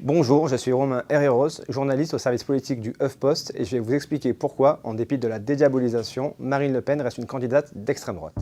Bonjour, je suis Romain Herreros, journaliste au service politique du HuffPost et je vais vous expliquer pourquoi, en dépit de la dédiabolisation, Marine Le Pen reste une candidate d'extrême droite.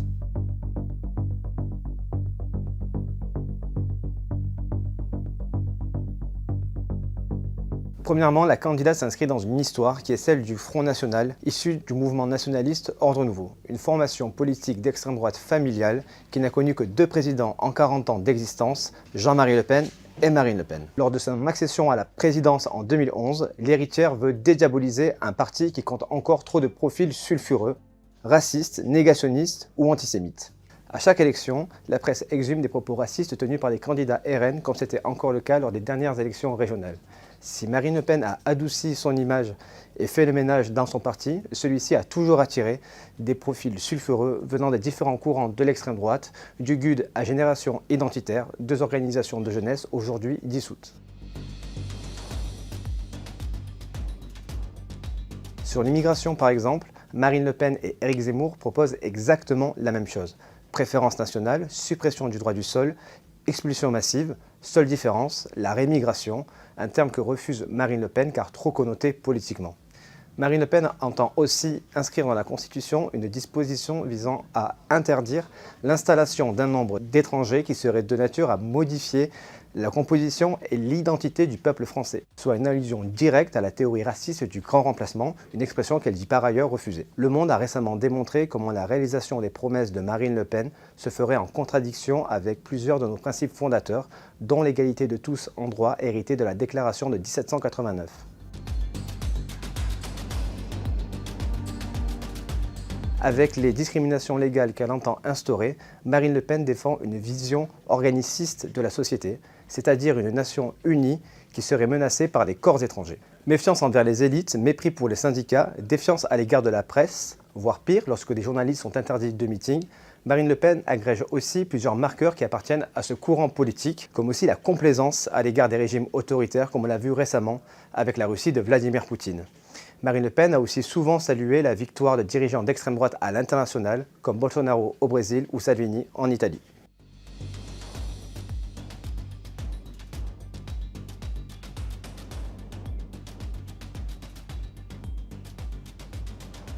Premièrement, la candidate s'inscrit dans une histoire qui est celle du Front National, issu du mouvement nationaliste Ordre Nouveau, une formation politique d'extrême droite familiale qui n'a connu que 2 présidents en 40 ans d'existence, Jean-Marie Le Pen et Marine Le Pen. Lors de son accession à la présidence en 2011, l'héritière veut dédiaboliser un parti qui compte encore trop de profils sulfureux, racistes, négationnistes ou antisémites. À chaque élection, la presse exhume des propos racistes tenus par les candidats RN, comme c'était encore le cas lors des dernières élections régionales. Si Marine Le Pen a adouci son image et fait le ménage dans son parti, celui-ci a toujours attiré des profils sulfureux venant des différents courants de l'extrême droite, du GUD à Génération Identitaire, 2 organisations de jeunesse aujourd'hui dissoutes. Sur l'immigration par exemple, Marine Le Pen et Éric Zemmour proposent exactement la même chose. Préférence nationale, suppression du droit du sol, expulsion massive, seule différence, la rémigration, un terme que refuse Marine Le Pen car trop connoté politiquement. Marine Le Pen entend aussi inscrire dans la Constitution une disposition visant à interdire l'installation d'un nombre d'étrangers qui serait de nature à modifier la composition et l'identité du peuple français, soit une allusion directe à la théorie raciste du grand remplacement, une expression qu'elle dit par ailleurs refuser. Le Monde a récemment démontré comment la réalisation des promesses de Marine Le Pen se ferait en contradiction avec plusieurs de nos principes fondateurs, dont l'égalité de tous en droit héritée de la Déclaration de 1789. Avec les discriminations légales qu'elle entend instaurer, Marine Le Pen défend une vision organiciste de la société, c'est-à-dire une nation unie qui serait menacée par des corps étrangers. Méfiance envers les élites, mépris pour les syndicats, défiance à l'égard de la presse, voire pire, lorsque des journalistes sont interdits de meeting, Marine Le Pen agrège aussi plusieurs marqueurs qui appartiennent à ce courant politique, comme aussi la complaisance à l'égard des régimes autoritaires, comme on l'a vu récemment avec la Russie de Vladimir Poutine. Marine Le Pen a aussi souvent salué la victoire de dirigeants d'extrême droite à l'international, comme Bolsonaro au Brésil ou Salvini en Italie.